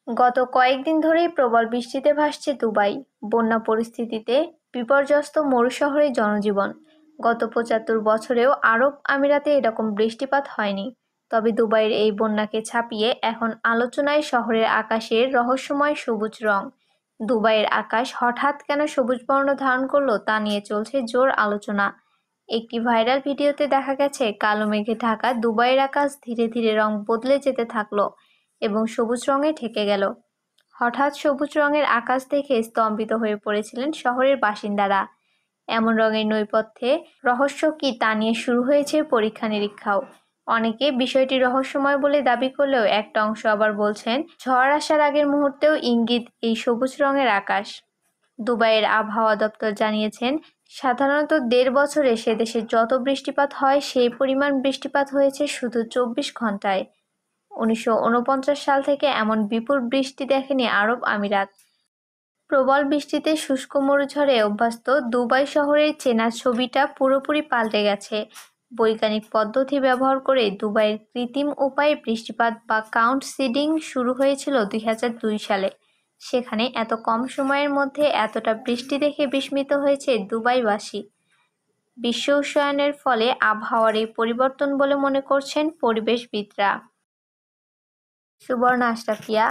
গত কয়েকদিন ধরেই প্রবল বৃষ্টিতে ভাসছে দুবাই। বন্যা পরিস্থিতিতে বিপর্যস্ত মরু শহরে জনজীবন। গত ৭৫ বছরেও আরব আমিরাতে এরকম বৃষ্টিপাত হয়নি। তবে দুবাইয়ের এই বন্যাকে ছাপিয়ে এখন আলোচনায় শহরের আকাশের রহস্যময় সবুজ রং। দুবাইয়ের আকাশ হঠাৎ কেন সবুজ বর্ণ ধারণ করলো তা নিয়ে চলছে জোর আলোচনা। একটি ভাইরাল ভিডিওতে দেখা গেছে কালো মেঘে ঢাকা দুবাইয়ের আকাশ ধীরে ধীরে রং বদলে যেতে থাকলো এবং সবুজ রঙে ঢেকে গেল। হঠাৎ সবুজ রঙের আকাশ দেখে স্তম্ভিত হয়ে পড়েছিলেন শহরের বাসিন্দারা। এমন রঙের নৈপথ্যে রহস্য কি তা নিয়ে শুরু হয়েছে পরীক্ষা নিরীক্ষাও। অনেকে বিষয়টি রহস্যময় বলে দাবি করলেও একটা অংশ আবার বলছেন ঝড় আসার আগের মুহূর্তেও ইঙ্গিত এই সবুজ রঙের আকাশ। দুবাইয়ের আবহাওয়া দপ্তর জানিয়েছেন, সাধারণত ১.৫ বছরে সে দেশে যত বৃষ্টিপাত হয় সেই পরিমাণ বৃষ্টিপাত হয়েছে শুধু ২৪ ঘন্টায়। ১৯৪৯ সাল থেকে এমন বিপুল বৃষ্টি দেখেনি আরব আমিরাত। প্রবল বৃষ্টিতে শুষ্ক মরুঝড়ে অভ্যস্ত দুবাই শহরের চেনা ছবিটা পুরোপুরি পাল্টে গেছে। বৈজ্ঞানিক পদ্ধতি ব্যবহার করে দুবাইয়ের কৃত্রিম উপায়ে বৃষ্টিপাত বা কাউন্ট সিডিং শুরু হয়েছিল ২০০২ সালে। সেখানে এত কম সময়ের মধ্যে এতটা বৃষ্টি দেখে বিস্মিত হয়েছে দুবাইবাসী। বিশ্ব উষ্ণায়নের ফলে আবহাওয়ার এই পরিবর্তন বলে মনে করছেন পরিবেশবিদরা। সুবর্ণা আশরাফিয়া।